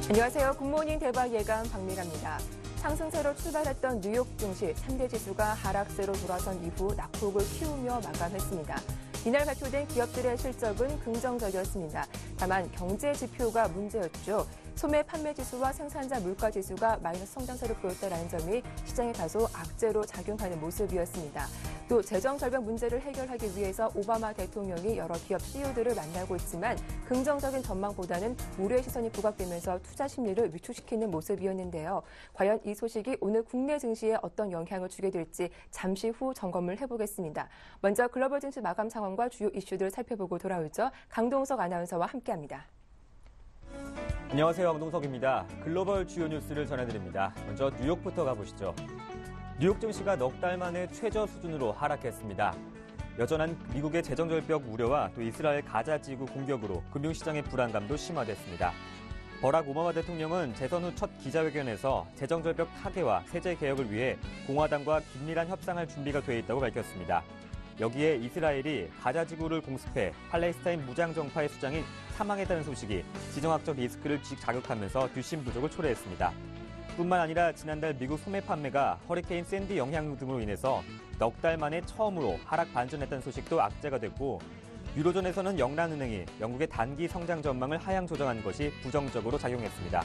안녕하세요. 굿모닝 대박 예감 박미라입니다. 상승세로 출발했던 뉴욕 증시 3대 지수가 하락세로 돌아선 이후 낙폭을 키우며 마감했습니다. 이날 발표된 기업들의 실적은 긍정적이었습니다. 다만 경제 지표가 문제였죠. 소매 판매 지수와 생산자 물가 지수가 마이너스 성장세를 보였다는 점이 시장에 다소 악재로 작용하는 모습이었습니다. 또 재정 절벽 문제를 해결하기 위해서 오바마 대통령이 여러 기업 CEO들을 만나고 있지만 긍정적인 전망보다는 우려의 시선이 부각되면서 투자 심리를 위축시키는 모습이었는데요. 과연 이 소식이 오늘 국내 증시에 어떤 영향을 주게 될지 잠시 후 점검을 해보겠습니다. 먼저 글로벌 증시 마감 상황과 주요 이슈들 살펴보고 돌아오죠. 강동석 아나운서와 함께합니다. 안녕하세요. 강동석입니다. 글로벌 주요 뉴스를 전해드립니다. 먼저 뉴욕부터 가보시죠. 뉴욕 증시가 넉 달 만에 최저 수준으로 하락했습니다. 여전한 미국의 재정절벽 우려와 또 이스라엘 가자 지구 공격으로 금융시장의 불안감도 심화됐습니다. 버락 오바마 대통령은 재선 후 첫 기자회견에서 재정절벽 타개와 세제 개혁을 위해 공화당과 긴밀한 협상할 준비가 돼 있다고 밝혔습니다. 여기에 이스라엘이 가자 지구를 공습해 팔레스타인 무장정파의 수장이 사망했다는 소식이 지정학적 리스크를 자극하면서 뒷심 부족을 초래했습니다. 뿐만 아니라 지난달 미국 소매 판매가 허리케인 샌디 영향 등으로 인해서 넉 달 만에 처음으로 하락 반전했다는 소식도 악재가 됐고, 유로존에서는 영란은행이 영국의 단기 성장 전망을 하향 조정한 것이 부정적으로 작용했습니다.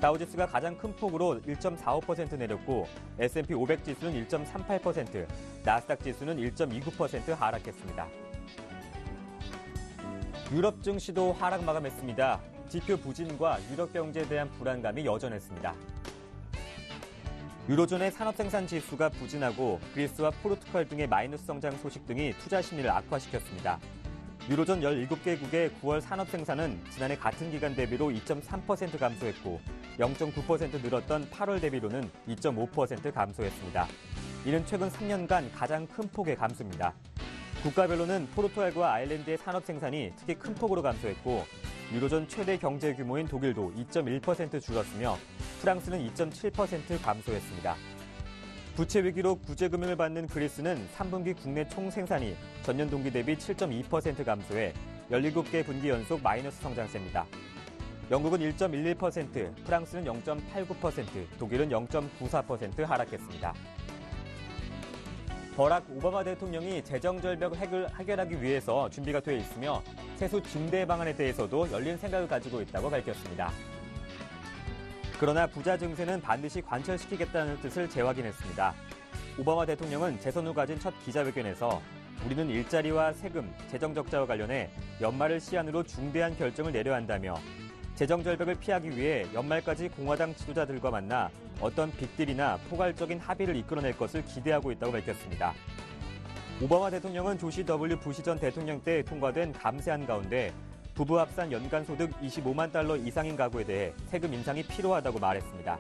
다우지수가 가장 큰 폭으로 1.45% 내렸고 S&P 500 지수는 1.38%, 나스닥 지수는 1.29% 하락했습니다. 유럽 증시도 하락 마감했습니다. 지표 부진과 유럽 경제에 대한 불안감이 여전했습니다. 유로존의 산업생산 지수가 부진하고 그리스와 포르투갈 등의 마이너스 성장 소식 등이 투자 심리를 악화시켰습니다. 유로존 17개국의 9월 산업생산은 지난해 같은 기간 대비로 2.3% 감소했고 0.9% 늘었던 8월 대비로는 2.5% 감소했습니다. 이는 최근 3년간 가장 큰 폭의 감소입니다. 국가별로는 포르투갈과 아일랜드의 산업생산이 특히 큰 폭으로 감소했고 유로존 최대 경제 규모인 독일도 2.1% 줄었으며 프랑스는 2.7% 감소했습니다. 부채 위기로 구제금융을 받는 그리스는 3분기 국내 총생산이 전년 동기 대비 7.2% 감소해 17개 분기 연속 마이너스 성장세입니다. 영국은 1.11%, 프랑스는 0.89%, 독일은 0.94% 하락했습니다. 버락 오바마 대통령이 재정절벽을 해결하기 위해서 준비가 돼 있으며 세수 증대 방안에 대해서도 열린 생각을 가지고 있다고 밝혔습니다. 그러나 부자 증세는 반드시 관철시키겠다는 뜻을 재확인했습니다. 오바마 대통령은 재선 후 가진 첫 기자회견에서 우리는 일자리와 세금, 재정적자와 관련해 연말을 시한으로 중대한 결정을 내려야 한다며 재정절벽을 피하기 위해 연말까지 공화당 지도자들과 만나 어떤 빅딜이나 포괄적인 합의를 이끌어낼 것을 기대하고 있다고 밝혔습니다. 오바마 대통령은 조시 W 부시 전 대통령 때 통과된 감세안 가운데 부부 합산 연간 소득 25만 달러 이상인 가구에 대해 세금 인상이 필요하다고 말했습니다.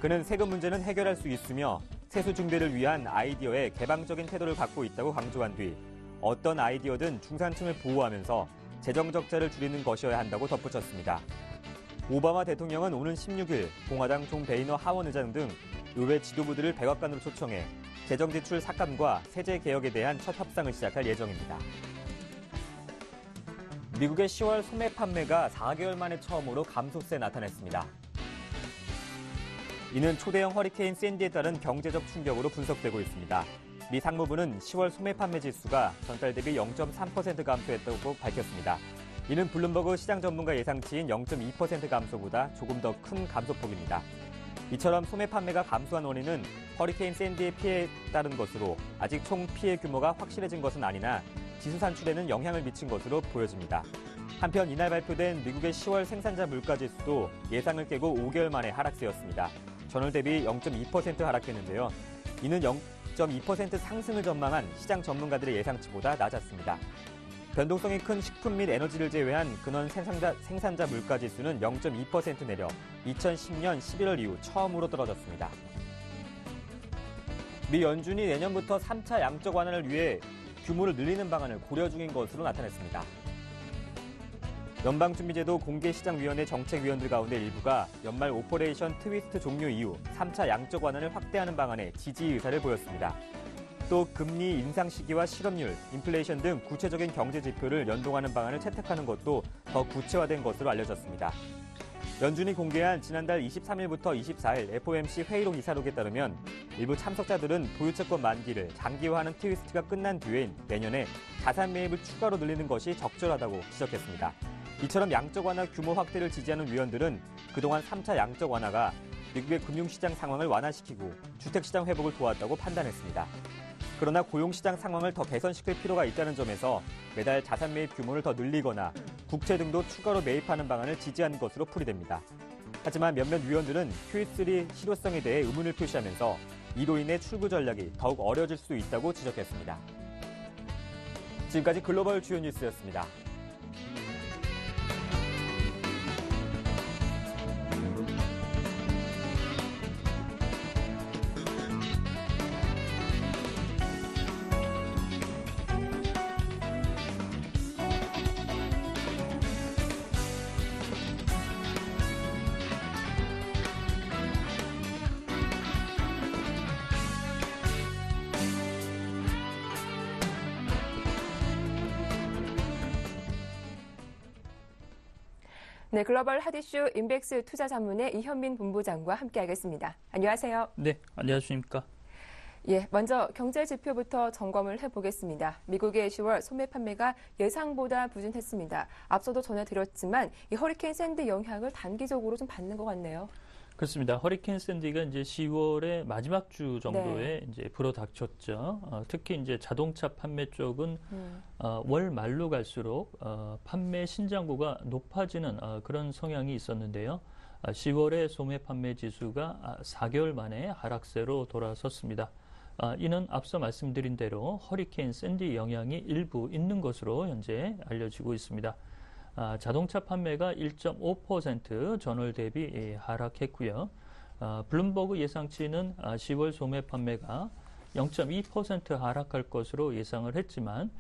그는 세금 문제는 해결할 수 있으며 세수 증대를 위한 아이디어에 개방적인 태도를 갖고 있다고 강조한 뒤 어떤 아이디어든 중산층을 보호하면서 재정 적자를 줄이는 것이어야 한다고 덧붙였습니다. 오바마 대통령은 오는 16일 공화당 존 베이너 하원 의장 등 의회 지도부들을 백악관으로 초청해 재정 지출 삭감과 세제 개혁에 대한 첫 협상을 시작할 예정입니다. 미국의 10월 소매 판매가 4개월 만에 처음으로 감소세 나타냈습니다. 이는 초대형 허리케인 샌디에 따른 경제적 충격으로 분석되고 있습니다. 미 상무부는 10월 소매 판매 지수가 전달 대비 0.3% 감소했다고 밝혔습니다. 이는 블룸버그 시장 전문가 예상치인 0.2% 감소보다 조금 더 큰 감소폭입니다. 이처럼 소매 판매가 감소한 원인은 허리케인 샌디의 피해에 따른 것으로 아직 총 피해 규모가 확실해진 것은 아니나 지수 산출에는 영향을 미친 것으로 보여집니다. 한편 이날 발표된 미국의 10월 생산자 물가 지수도 예상을 깨고 5개월 만에 하락세였습니다. 전월 대비 0.2% 하락했는데요. 이는 0.2% 상승을 전망한 시장 전문가들의 예상치보다 낮았습니다. 변동성이 큰 식품 및 에너지를 제외한 근원 생산자 물가 지수는 0.2% 내려 2010년 11월 이후 처음으로 떨어졌습니다. 미 연준이 내년부터 3차 양적 완화를 위해 규모를 늘리는 방안을 고려 중인 것으로 나타났습니다. 연방준비제도 공개시장위원회 정책위원들 가운데 일부가 연말 오퍼레이션 트위스트 종료 이후 3차 양적 완화를 확대하는 방안에 지지 의사를 보였습니다. 또 금리 인상 시기와 실업률, 인플레이션 등 구체적인 경제 지표를 연동하는 방안을 채택하는 것도 더 구체화된 것으로 알려졌습니다. 연준이 공개한 지난달 23일부터 24일 FOMC 회의록 이사록에 따르면 일부 참석자들은 보유채권 만기를 장기화하는 트위스트가 끝난 뒤인 내년에 자산 매입을 추가로 늘리는 것이 적절하다고 지적했습니다. 이처럼 양적 완화 규모 확대를 지지하는 위원들은 그동안 3차 양적 완화가 미국의 금융시장 상황을 완화시키고 주택시장 회복을 도왔다고 판단했습니다. 그러나 고용시장 상황을 더 개선시킬 필요가 있다는 점에서 매달 자산 매입 규모를 더 늘리거나 국채 등도 추가로 매입하는 방안을 지지한 것으로 풀이됩니다. 하지만 몇몇 위원들은 QE3 실효성에 대해 의문을 표시하면서 이로 인해 출구 전략이 더욱 어려질 수 있다고 지적했습니다. 지금까지 글로벌 주요 뉴스였습니다. 네, 글로벌 핫이슈 인백스 투자자문의 이현민 본부장과 함께하겠습니다. 안녕하세요. 네, 안녕하십니까. 예, 먼저 경제 지표부터 점검을 해보겠습니다. 미국의 10월 소매 판매가 예상보다 부진했습니다. 앞서도 전해드렸지만 이 허리케인 샌디 영향을 단기적으로 좀 받는 것 같네요. 그렇습니다. 허리케인 샌디가 이제 10월의 마지막 주 정도에 이제 불어닥쳤죠. 특히 이제 자동차 판매 쪽은 월 말로 갈수록 판매 신장구가 높아지는 그런 성향이 있었는데요. 10월의 소매 판매 지수가 4개월 만에 하락세로 돌아섰습니다. 이는 앞서 말씀드린 대로 허리케인 샌디 영향이 일부 있는 것으로 현재 알려지고 있습니다. 자동차 판매가 1.5% 전월 대비 하락했고요. 블룸버그 예상치는 10월 소매 판매가 0.2% 하락할 것으로 예상을 했지만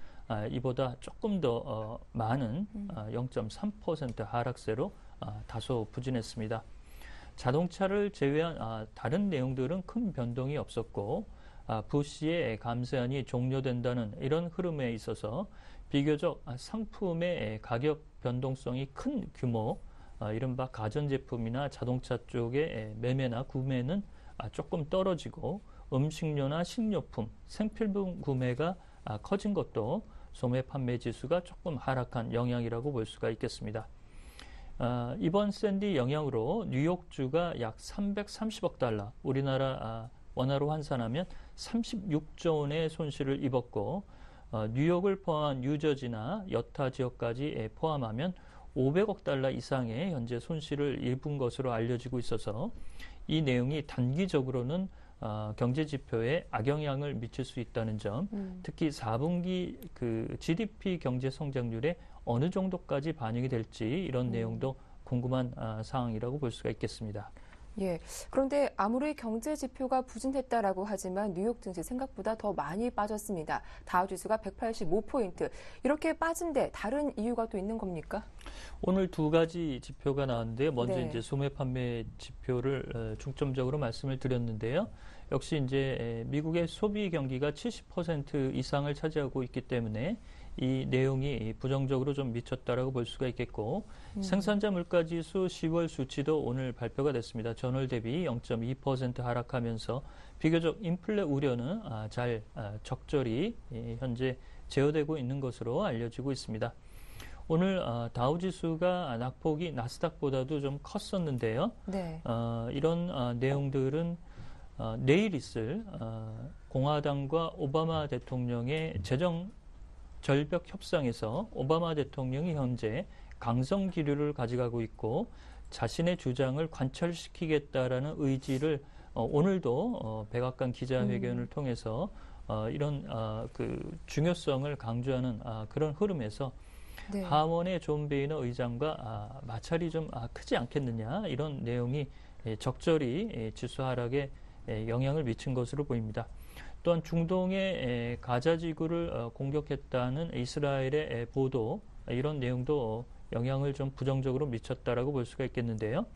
이보다 조금 더 많은 0.3% 하락세로 다소 부진했습니다. 자동차를 제외한 다른 내용들은 큰 변동이 없었고 부시의 감세안이 종료된다는 이런 흐름에 있어서 비교적 상품의 가격 변동성이 큰 규모, 이른바 가전제품이나 자동차 쪽의 매매나 구매는 조금 떨어지고 음식료나 식료품, 생필품 구매가 커진 것도 소매 판매 지수가 조금 하락한 영향이라고 볼 수가 있겠습니다. 이번 샌디 영향으로 뉴욕주가 약 330억 달러, 우리나라 원화로 환산하면 36조 원의 손실을 입었고 뉴욕을 포함한 뉴저지나 여타 지역까지 포함하면 500억 달러 이상의 현재 손실을 입은 것으로 알려지고 있어서 이 내용이 단기적으로는 경제 지표에 악영향을 미칠 수 있다는 점, 특히 4분기 그 GDP 경제 성장률에 어느 정도까지 반영이 될지 이런 내용도 궁금한 사항이라고 볼 수가 있겠습니다. 예. 그런데 아무리 경제 지표가 부진했다라고 하지만 뉴욕 증시 생각보다 더 많이 빠졌습니다. 다우지수가 185포인트. 이렇게 빠진데 다른 이유가 또 있는 겁니까? 오늘 두 가지 지표가 나왔는데요. 먼저 네. 이제 소매 판매 지표를 중점적으로 말씀을 드렸는데요. 역시 이제 미국의 소비 경기가 70% 이상을 차지하고 있기 때문에 이 내용이 부정적으로 좀 미쳤다라고 볼 수가 있겠고 생산자 물가지수 10월 수치도 오늘 발표가 됐습니다. 전월 대비 0.2% 하락하면서 비교적 인플레 우려는 잘 적절히 현재 제어되고 있는 것으로 알려지고 있습니다. 오늘 다우지수가 낙폭이 나스닥보다도 좀 컸었는데요. 네. 이런 내용들은 내일 있을 공화당과 오바마 대통령의 재정 절벽 협상에서 오바마 대통령이 현재 강성 기류를 가져가고 있고 자신의 주장을 관철시키겠다라는 의지를 오늘도 백악관 기자회견을 통해서 이런 그 중요성을 강조하는 그런 흐름에서 네. 하원의 존 베이너 의장과 마찰이 좀 크지 않겠느냐 이런 내용이 적절히 지수 하락에 영향을 미친 것으로 보입니다. 또한 중동의 가자 지구를 공격했다는 이스라엘의 보도 이런 내용도 영향을 좀 부정적으로 미쳤다라고 볼 수가 있겠는데요.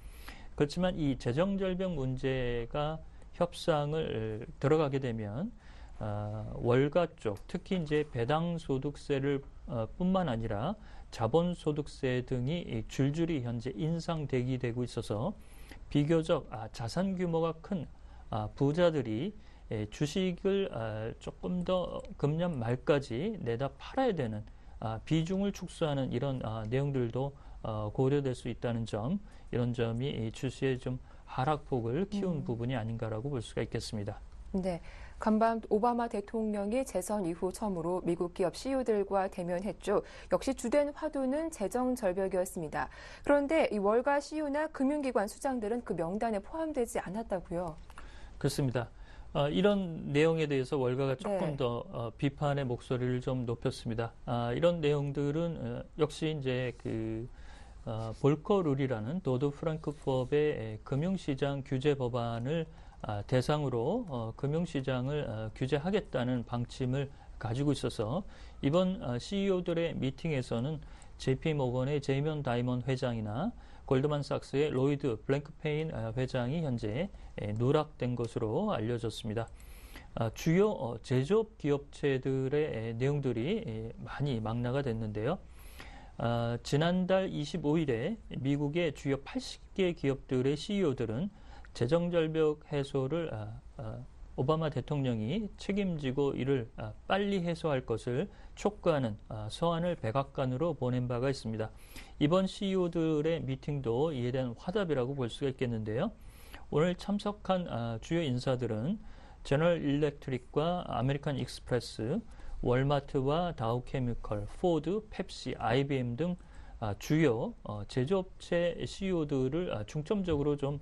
그렇지만 이 재정 절벽 문제가 협상을 들어가게 되면 월가 쪽 특히 이제 배당 소득세를 뿐만 아니라 자본소득세 등이 줄줄이 현재 인상 대기되고 있어서 비교적 자산 규모가 큰 부자들이 주식을 조금 더 금년 말까지 내다 팔아야 되는 비중을 축소하는 이런 내용들도 고려될 수 있다는 점, 이런 점이 주시의 좀 하락폭을 키운 부분이 아닌가라고 볼 수가 있겠습니다. 네. 간밤 오바마 대통령이 재선 이후 처음으로 미국 기업 CEO들과 대면했죠. 역시 주된 화두는 재정 절벽이었습니다. 그런데 이 월가 CEO나 금융기관 수장들은 그 명단에 포함되지 않았다고요. 그렇습니다. 이런 내용에 대해서 월가가 조금 네. 더 비판의 목소리를 좀 높였습니다. 이런 내용들은 역시 이제 볼커 룰이라는 도드 프랑크법의 금융시장 규제 법안을 대상으로 금융시장을 규제하겠다는 방침을 가지고 있어서 이번 CEO들의 미팅에서는 JP 모건의 제이먼 다이먼 회장이나 골드만삭스의 로이드 블랭크페인 회장이 현재 누락된 것으로 알려졌습니다. 주요 제조업 기업체들의 내용들이 많이 망라가 됐는데요. 지난달 25일에 미국의 주요 80개 기업들의 CEO들은 재정절벽 해소를 오바마 대통령이 책임지고 이를 빨리 해소할 것을 촉구하는 서한을 백악관으로 보낸 바가 있습니다. 이번 CEO들의 미팅도 이에 대한 화답이라고 볼 수가 있겠는데요. 오늘 참석한 주요 인사들은 제너럴 일렉트릭과 아메리칸 익스프레스, 월마트와 다우케미컬, 포드, 펩시, IBM 등 주요 제조업체 CEO들을 중점적으로 좀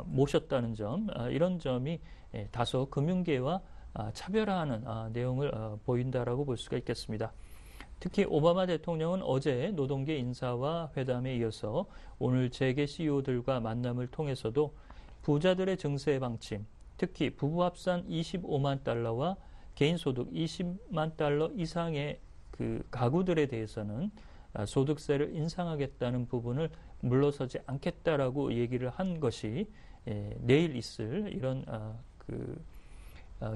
모셨다는 점, 이런 점이 다소 금융계와 차별화하는 내용을 보인다라고 볼 수가 있겠습니다. 특히 오바마 대통령은 어제 노동계 인사와 회담에 이어서 오늘 재계 CEO들과 만남을 통해서도 부자들의 증세 방침, 특히 부부 합산 25만 달러와 개인소득 20만 달러 이상의 가구들에 대해서는 소득세를 인상하겠다는 부분을 물러서지 않겠다라고 얘기를 한 것이 내일 있을 이런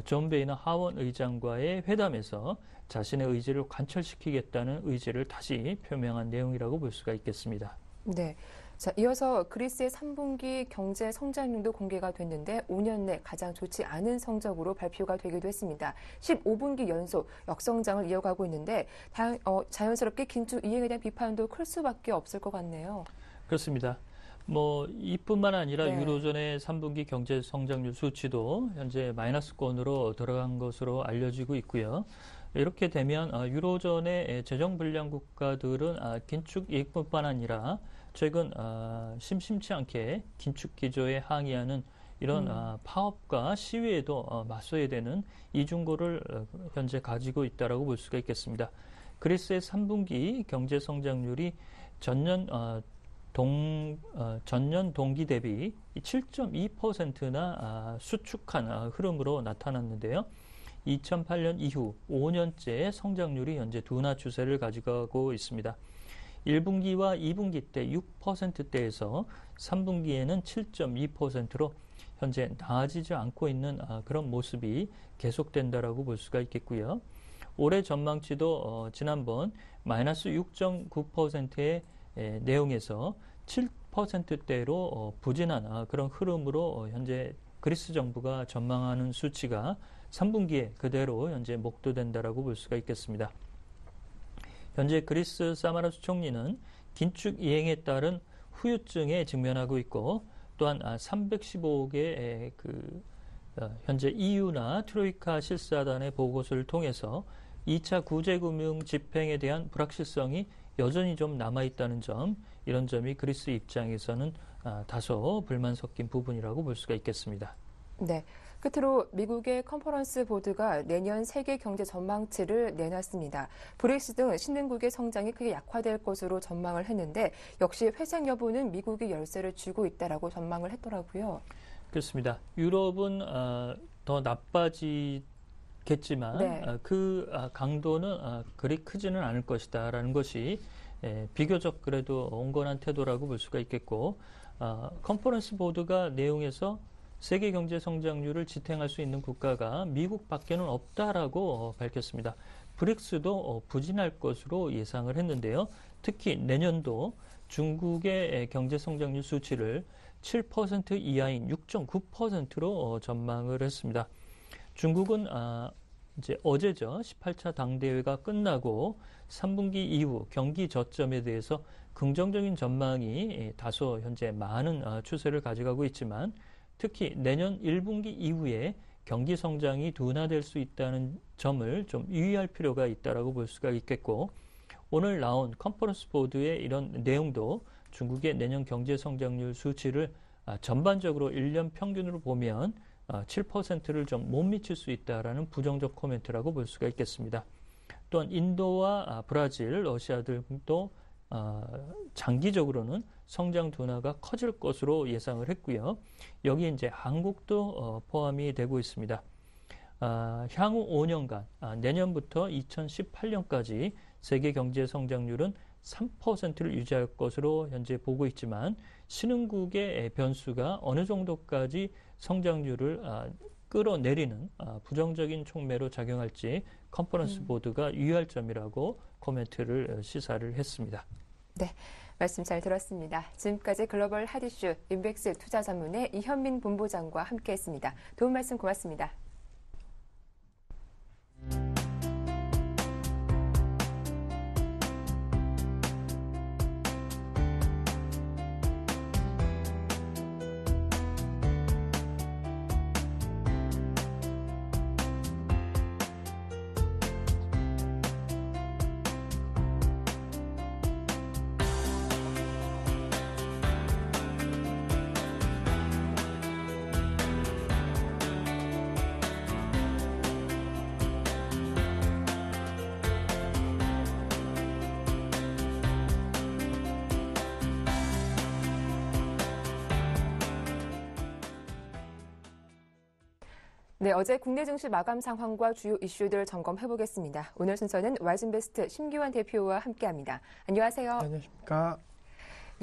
존 베이너 하원 의장과의 회담에서 자신의 의지를 관철시키겠다는 의지를 다시 표명한 내용이라고 볼 수가 있겠습니다. 네. 자, 이어서 그리스의 3분기 경제 성장률도 공개가 됐는데 5년 내 가장 좋지 않은 성적으로 발표가 되기도 했습니다. 15분기 연속 역성장을 이어가고 있는데 자연스럽게 긴축 이행에 대한 비판도 클 수밖에 없을 것 같네요. 그렇습니다. 이뿐만 아니라 네. 유로존의 3분기 경제 성장률 수치도 현재 마이너스권으로 들어간 것으로 알려지고 있고요. 이렇게 되면 유로존의 재정 불량 국가들은 긴축 이익뿐만 아니라 최근 심심치 않게 긴축 기조에 항의하는 이런 파업과 시위에도 맞서야 되는 이중고를 현재 가지고 있다라고 볼 수가 있겠습니다. 그리스의 3분기 경제 성장률이 전년 동기 대비 7.2%나 수축한 흐름으로 나타났는데요. 2008년 이후 5년째 성장률이 현재 둔화 추세를 가져가고 있습니다. 1분기와 2분기 때 6%대에서 3분기에는 7.2%로 현재 나아지지 않고 있는 그런 모습이 계속된다라고 볼 수가 있겠고요. 올해 전망치도 지난번 마이너스 6.9%의 내용에서 7%대로 부진한 그런 흐름으로 현재 그리스 정부가 전망하는 수치가 3분기에 그대로 현재 목도된다라고 볼 수가 있겠습니다. 현재 그리스 사마라스 총리는 긴축 이행에 따른 후유증에 직면하고 있고 또한 315개의 현재 EU나 트로이카 실사단의 보고서를 통해서 2차 구제금융 집행에 대한 불확실성이 여전히 좀 남아있다는 점, 이런 점이 그리스 입장에서는 다소 불만 섞인 부분이라고 볼 수가 있겠습니다. 네. 끝으로 미국의 컨퍼런스 보드가 내년 세계 경제 전망치를 내놨습니다. 브릭스 등 신흥국의 성장이 크게 약화될 것으로 전망을 했는데 역시 회생 여부는 미국이 열쇠를 쥐고 있다라고 전망을 했더라고요. 그렇습니다. 유럽은 더 나빠지겠지만 네. 그 강도는 그리 크지는 않을 것이다라는 것이 비교적 그래도 온건한 태도라고 볼 수가 있겠고, 컨퍼런스 보드가 내용에서 세계 경제 성장률을 지탱할 수 있는 국가가 미국밖에는 없다라고 밝혔습니다. 브릭스도 부진할 것으로 예상을 했는데요. 특히 내년도 중국의 경제 성장률 수치를 7% 이하인 6.9%로 전망을 했습니다. 중국은 이제 어제죠. 18차 당대회가 끝나고 3분기 이후 경기 저점에 대해서 긍정적인 전망이 다소 현재 많은 추세를 가져가고 있지만 특히 내년 1분기 이후에 경기 성장이 둔화될 수 있다는 점을 좀 유의할 필요가 있다라고 볼 수가 있겠고 오늘 나온 컨퍼런스 보드의 이런 내용도 중국의 내년 경제 성장률 수치를 전반적으로 1년 평균으로 보면 7%를 좀 못 미칠 수 있다라는 부정적 코멘트라고 볼 수가 있겠습니다. 또한 인도와 브라질, 러시아 등도 장기적으로는 성장 둔화가 커질 것으로 예상을 했고요. 여기 이제 한국도 포함이 되고 있습니다. 향후 5년간 내년부터 2018년까지 세계 경제 성장률은 3%를 유지할 것으로 현재 보고 있지만 신흥국의 변수가 어느 정도까지 성장률을 끌어내리는 부정적인 촉매로 작용할지 컨퍼런스 보드가 유의할 점이라고 코멘트를 시사를 했습니다. 네, 말씀 잘 들었습니다. 지금까지 글로벌 핫이슈 인백스 투자전문의 이현민 본부장과 함께했습니다. 도움 말씀 고맙습니다. 네, 어제 국내 증시 마감 상황과 주요 이슈들 점검해보겠습니다. 오늘 순서는 와이즌베스트 심기환 대표와 함께합니다. 안녕하세요. 안녕하십니까.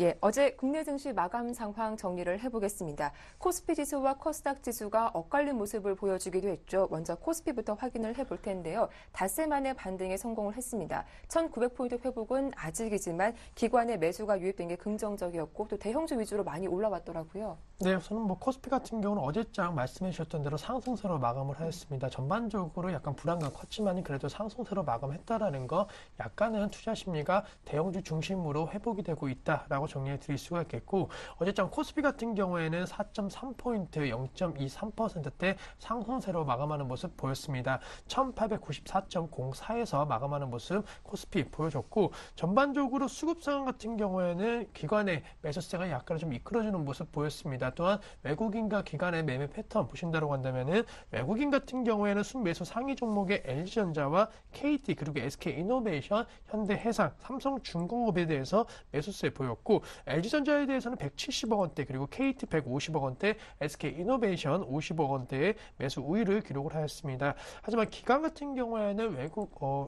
예, 어제 국내 증시 마감 상황 정리를 해보겠습니다. 코스피 지수와 코스닥 지수가 엇갈린 모습을 보여주기도 했죠. 먼저 코스피부터 확인을 해볼 텐데요. 닷새 만에 반등에 성공을 했습니다. 1900포인트 회복은 아직이지만 기관의 매수가 유입된 게 긍정적이었고 또 대형주 위주로 많이 올라왔더라고요. 네, 우선은 코스피 같은 경우는 어제장 말씀해 주셨던 대로 상승세로 마감을 하였습니다. 전반적으로 약간 불안감 컸지만 그래도 상승세로 마감했다라는 거 약간은 투자 심리가 대형주 중심으로 회복이 되고 있다라고 정리해 드릴 수가 있겠고 어제장 코스피 같은 경우에는 4.3포인트 0.23%대 상승세로 마감하는 모습 보였습니다. 1894.04에서 마감하는 모습 코스피 보여줬고 전반적으로 수급 상황 같은 경우에는 기관의 매수세가 약간 좀 이끌어주는 모습 보였습니다. 또한 외국인과 기관의 매매 패턴 보신다고 한다면은 외국인 같은 경우에는 순매수 상위 종목의 LG전자와 KT 그리고 SK이노베이션, 현대해상, 삼성중공업에 대해서 매수세 보였고 LG전자에 대해서는 170억 원대 그리고 KT 150억 원대, SK이노베이션 50억 원대의 매수 우위를 기록을 하였습니다. 하지만 기관 같은 경우에는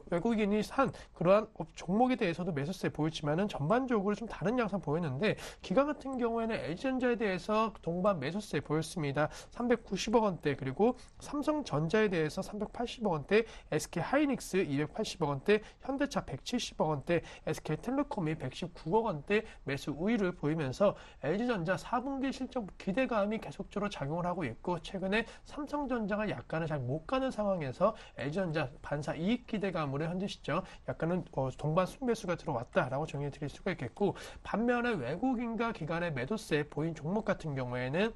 외국인이 산 그러한 종목에 대해서도 매수세 보였지만은 전반적으로 좀 다른 양상 보였는데 기관 같은 경우에는 LG전자에 대해서 동반 매수세 보였습니다. 390억 원대 그리고 삼성전자에 대해서 380억 원대, SK하이닉스 280억 원대, 현대차 170억 원대, SK텔레콤이 119억 원대 매수 우위를 보이면서 LG전자 4분기 실적 기대감이 계속적으로 작용을 하고 있고 최근에 삼성전자가 약간은 잘 못 가는 상황에서 LG전자 반사 이익 기대감으로 현재 시점 약간은 동반 순매수가 들어왔다라고 정리해 드릴 수가 있겠고 반면에 외국인과 기관의 매도세 보인 종목 같은 경우에는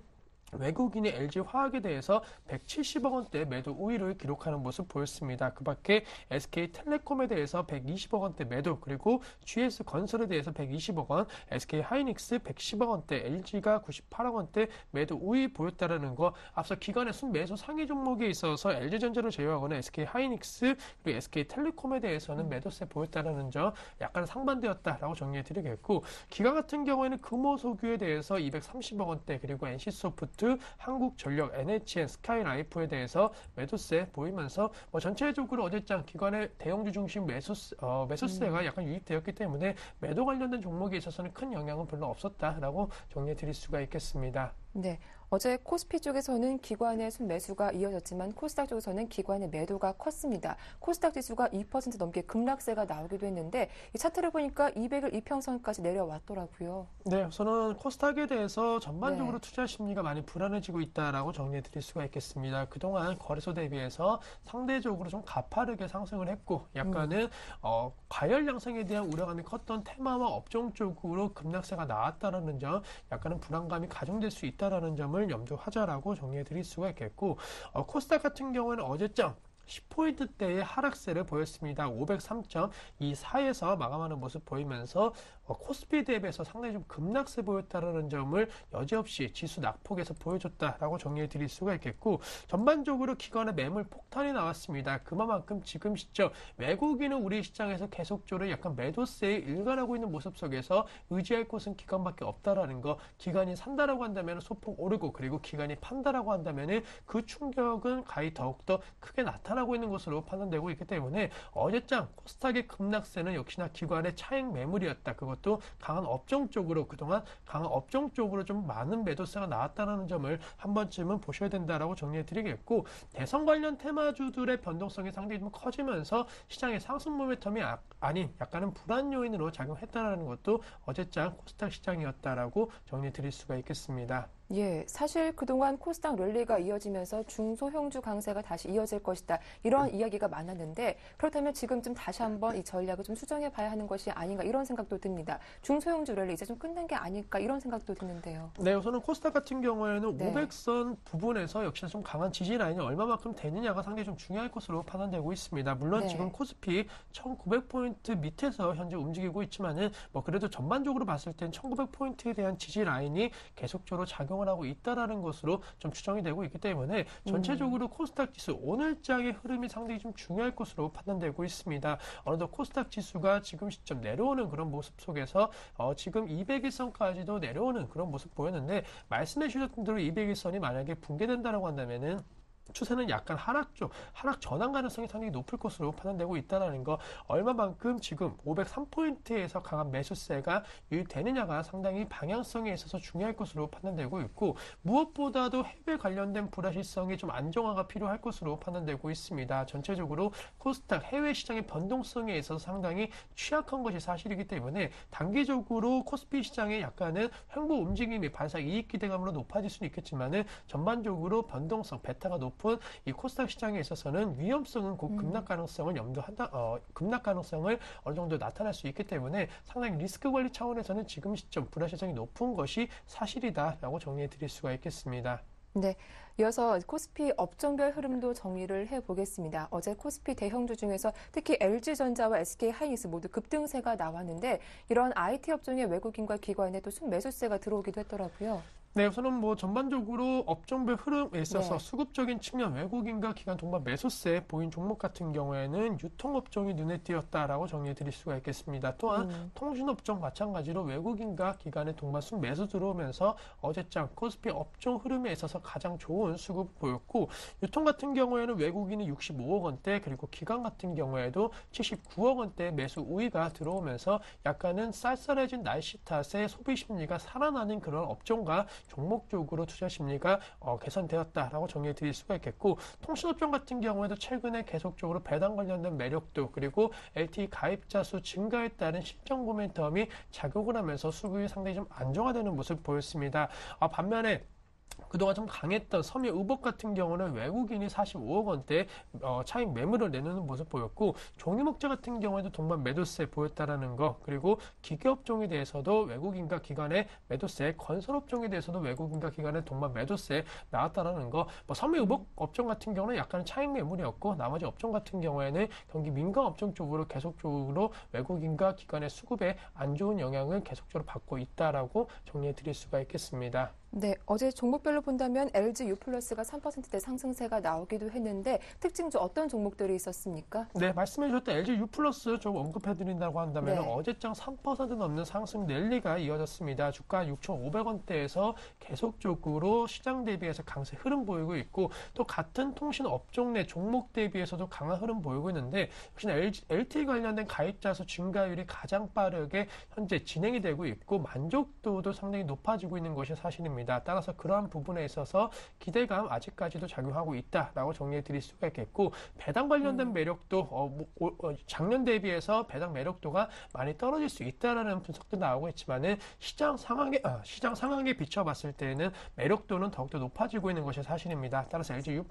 외국인이 LG화학에 대해서 170억 원대 매도 우위를 기록하는 모습 보였습니다. 그 밖에 SK텔레콤에 대해서 120억 원대 매도 그리고 GS건설에 대해서 120억 원, SK하이닉스 110억 원대, LG가 98억 원대 매도 우위 보였다는 거 앞서 기관의 순매수 상위 종목에 있어서 LG전자를 제외하고는 SK하이닉스 그리고 SK텔레콤에 대해서는 매도세 보였다는 점 약간 상반되었다라고 정리해 드리겠고 기관 같은 경우에는 금호소규에 대해서 230억 원대 그리고 NC소프트 한국전력, NHN, 스카이라이프에 대해서 매도세 보이면서 전체적으로 어제장 기관의 대형주 중심 매수세가 약간 유입되었기 때문에 매도 관련된 종목에 있어서는 큰 영향은 별로 없었다라고 정리해 드릴 수가 있겠습니다. 네. 어제 코스피 쪽에서는 기관의 순매수가 이어졌지만 코스닥 쪽에서는 기관의 매도가 컸습니다. 코스닥 지수가 2% 넘게 급락세가 나오기도 했는데 이 차트를 보니까 200일 이평선까지 내려왔더라고요. 네, 우선은 코스닥에 대해서 전반적으로 투자 심리가 많이 불안해지고 있다라고 정리해 드릴 수가 있겠습니다. 그동안 거래소 대비해서 상대적으로 좀 가파르게 상승을 했고 약간은 과열 양상에 대한 우려감이 컸던 테마와 업종 쪽으로 급락세가 나왔다라는 점, 약간은 불안감이 가중될 수 있다라는 점을 염두하자라고 정리해 드릴 수가 있겠고, 코스닥 같은 경우에는 어제장 10포인트대의 하락세를 보였습니다. 503.24에서 마감하는 모습 보이면서 코스피 대비해서 상당히 좀 급락세 보였다는 점을 여지없이 지수 낙폭에서 보여줬다라고 정리해 드릴 수가 있겠고, 전반적으로 기관의 매물 폭탄이 나왔습니다. 그만큼 지금 시점 외국인은 우리 시장에서 계속적으로 약간 매도세에 일관하고 있는 모습 속에서 의지할 곳은 기관밖에 없다라는 거, 기관이 산다라고 한다면 소폭 오르고 그리고 기관이 판다라고 한다면 그 충격은 가히 더욱더 크게 나타나고 있는 것으로 판단되고 있기 때문에 어제장 코스닥의 급락세는 역시나 기관의 차익 매물이었다. 그것도 강한 업종 쪽으로, 그동안 강한 업종 쪽으로 좀 많은 매도세가 나왔다는 점을 한 번쯤은 보셔야 된다라고 정리해 드리겠고, 대선 관련 테마주들의 변동성이 상당히 좀 커지면서 시장의 상승 모멘텀이 아닌 약간은 불안 요인으로 작용했다는 것도 어제장 코스닥 시장이었다라고 정리해 드릴 수가 있겠습니다. 예, 사실 그동안 코스닥 랠리가 이어지면서 중소형주 강세가 다시 이어질 것이다. 이런 이야기가 많았는데 그렇다면 지금쯤 다시 한번 이 전략을 좀 수정해 봐야 하는 것이 아닌가 이런 생각도 듭니다. 중소형주 랠리 이제 좀 끝난 게 아닐까 이런 생각도 드는데요. 네, 우선은 코스닥 같은 경우에는 네. 500선 부분에서 역시나 좀 강한 지지 라인이 얼마만큼 되느냐가 상당히 좀 중요할 것으로 판단되고 있습니다. 물론 네. 지금 코스피 1900포인트 밑에서 현재 움직이고 있지만은 그래도 전반적으로 봤을 땐 1900포인트에 대한 지지 라인이 계속적으로 작용을 하고 있다라는 것으로 좀 추정이 되고 있기 때문에 전체적으로 코스닥 지수 오늘장의 흐름이 상당히 좀 중요할 것으로 판단되고 있습니다. 어느덧 코스닥 지수가 지금 시점 내려오는 그런 모습 속에서 지금 200일선까지도 내려오는 그런 모습 보였는데, 말씀해 주셨던 대로 200일선이 만약에 붕괴된다라고 한다면은 추세는 약간 하락 전환 가능성이 상당히 높을 것으로 판단되고 있다는 거, 얼마만큼 지금 503포인트에서 강한 매수세가 유입되느냐가 상당히 방향성에 있어서 중요할 것으로 판단되고 있고, 무엇보다도 해외 관련된 불확실성이 좀 안정화가 필요할 것으로 판단되고 있습니다. 전체적으로 코스닥 해외 시장의 변동성에 있어서 상당히 취약한 것이 사실이기 때문에 단기적으로 코스피 시장의 약간은 횡보 움직임이 반사 이익 기대감으로 높아질 수는 있겠지만은 전반적으로 변동성, 베타가 높은 이 코스닥 시장에 있어서는 위험성은 곧 급락 가능성을 급락 가능성을 어느 정도 나타날 수 있기 때문에 상당히 리스크 관리 차원에서는 지금 시점 불확실성이 높은 것이 사실이다라고 정리해 드릴 수가 있겠습니다. 네, 이어서 코스피 업종별 흐름도 정리를 해보겠습니다. 어제 코스피 대형주 중에서 특히 LG전자와 SK하이닉스 모두 급등세가 나왔는데 이런 IT 업종의 외국인과 기관에 또 순매수세가 들어오기도 했더라고요. 네, 우선은 전반적으로 업종별 흐름에 있어서 네. 수급적인 측면 외국인과 기관 동반 매수세 보인 종목 같은 경우에는 유통업종이 눈에 띄었다라고 정리해 드릴 수가 있겠습니다. 또한 통신업종 마찬가지로 외국인과 기관의 동반 순매수 들어오면서 어제장 코스피 업종 흐름에 있어서 가장 좋은 수급 보였고, 유통 같은 경우에는 외국인이 65억 원대 그리고 기관 같은 경우에도 79억 원대 매수 우위가 들어오면서 약간은 쌀쌀해진 날씨 탓에 소비 심리가 살아나는 그런 업종과 종목 쪽으로 투자 심리가 개선되었다라고 정리해 드릴 수가 있겠고, 통신업종 같은 경우에도 최근에 계속적으로 배당 관련된 매력도 그리고 LTE 가입자 수 증가에 따른 실적 모멘텀이 작용을 하면서 수급이 상당히 좀 안정화되는 모습 보였습니다. 반면에 그동안 좀 강했던 섬유의복 같은 경우는 외국인이 45억 원대 차익 매물을 내놓는 모습 보였고, 종이목재 같은 경우에도 동반 매도세 보였다라는 거, 그리고 기계업종에 대해서도 외국인과 기관의 매도세, 건설업종에 대해서도 외국인과 기관의 동반 매도세 나왔다라는 거, 섬유의복 업종 같은 경우는 약간 차익 매물이었고, 나머지 업종 같은 경우에는 경기 민감 업종 쪽으로 계속적으로 외국인과 기관의 수급에 안 좋은 영향을 계속적으로 받고 있다라고 정리해 드릴 수가 있겠습니다. 네, 어제 종목별로 본다면 LG U+가 3%대 상승세가 나오기도 했는데 특징주 어떤 종목들이 있었습니까? 네, 말씀해 주셨던 LG U+ 좀 언급해드린다고 한다면 네. 어제장 3% 넘는 상승 랠리가 이어졌습니다. 주가 6,500원대에서 계속적으로 시장 대비해서 강세 흐름 보이고 있고, 또 같은 통신 업종 내 종목 대비해서도 강한 흐름 보이고 있는데, 역시나 LTE 관련된 가입자 수 증가율이 가장 빠르게 현재 진행이 되고 있고 만족도도 상당히 높아지고 있는 것이 사실입니다. 있습니다. 따라서 그러한 부분에 있어서 기대감 아직까지도 작용하고 있다라고 정리해 드릴 수가 있겠고, 배당 관련된 매력도 작년 대비해서 배당 매력도가 많이 떨어질 수 있다라는 분석도 나오고 있지만은 시장 상황에 비춰봤을 때는 매력도는 더욱더 높아지고 있는 것이 사실입니다. 따라서 LG U+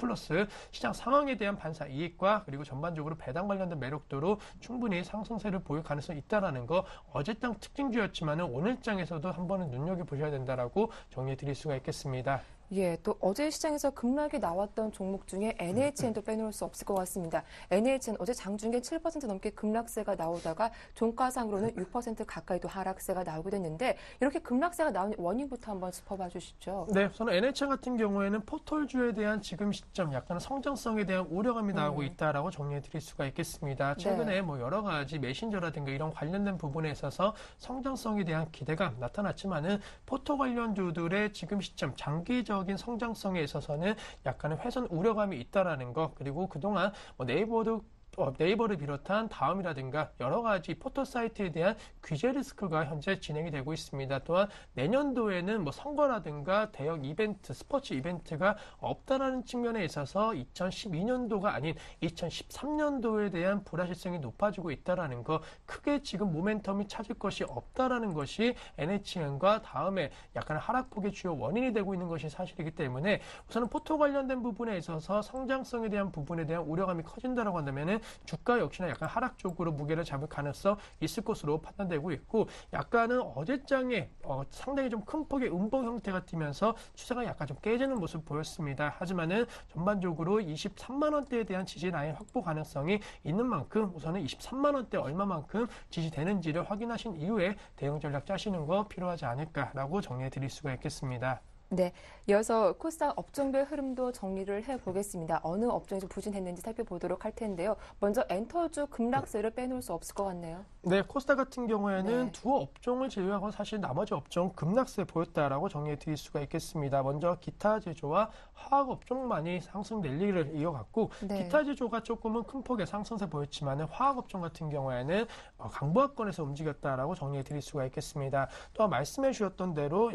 시장 상황에 대한 반사 이익과 그리고 전반적으로 배당 관련된 매력도로 충분히 상승세를 보일 가능성이 있다라는 거, 어제장 특징주였지만은 오늘장에서도 한번은 눈여겨보셔야 된다라고 정리해 드릴 수가 있겠습니다. 예, 또 어제 시장에서 급락이 나왔던 종목 중에 NHN도 빼놓을 수 없을 것 같습니다. NHN 어제 장중에 7% 넘게 급락세가 나오다가 종가상으로는 6% 가까이도 하락세가 나오게 됐는데, 이렇게 급락세가 나온 원인부터 한번 짚어봐 주시죠. 네, 우선 NHN 같은 경우에는 포털주에 대한 지금 시점 약간의 성장성에 대한 우려감이 나오고 있다라고 정리해 드릴 수가 있겠습니다. 최근에 뭐 여러 가지 메신저라든가 이런 관련된 부분에 있어서 성장성에 대한 기대감 나타났지만은 포털 관련주들의 지금 시점 장기적인 성장성에 있어서는 약간의 훼손 우려감이 있다라는 것, 그리고 그동안 뭐 네이버를 비롯한 다음이라든가 여러 가지 포털 사이트에 대한 규제 리스크가 현재 진행이 되고 있습니다. 또한 내년도에는 뭐 선거라든가 대형 이벤트, 스포츠 이벤트가 없다라는 측면에 있어서 2012년도가 아닌 2013년도에 대한 불확실성이 높아지고 있다라는 거, 크게 지금 모멘텀이 찾을 것이 없다라는 것이 NHN과 다음에 약간 하락폭의 주요 원인이 되고 있는 것이 사실이기 때문에, 우선은 포털 관련된 부분에 있어서 성장성에 대한 부분에 대한 우려감이 커진다라고 한다면은 주가 역시나 약간 하락 쪽으로 무게를 잡을 가능성 있을 것으로 판단되고 있고, 약간은 어제장에 상당히 좀 큰 폭의 음봉 형태가 띄면서 추세가 약간 좀 깨지는 모습 보였습니다. 하지만은 전반적으로 23만 원대에 대한 지지 라인 확보 가능성이 있는 만큼 우선은 23만 원대 얼마만큼 지지되는지를 확인하신 이후에 대응 전략 짜시는 거 필요하지 않을까라고 정리해 드릴 수가 있겠습니다. 네, 이어서 코스닥 업종별 흐름도 정리를 해보겠습니다. 어느 업종에서 부진했는지 살펴보도록 할 텐데요. 먼저 엔터주 급락세를 빼놓을 수 없을 것 같네요. 네, 코스닥 같은 경우에는 두 업종을 제외하고 사실 나머지 업종 급락세 보였다라고 정리해 드릴 수가 있겠습니다. 먼저 기타 제조와 화학 업종만이 상승 랠리를 이어갔고, 기타 제조가 조금은 큰 폭의 상승세 보였지만 화학 업종 같은 경우에는 강보합권에서 움직였다라고 정리해 드릴 수가 있겠습니다. 또한 말씀해 주셨던 대로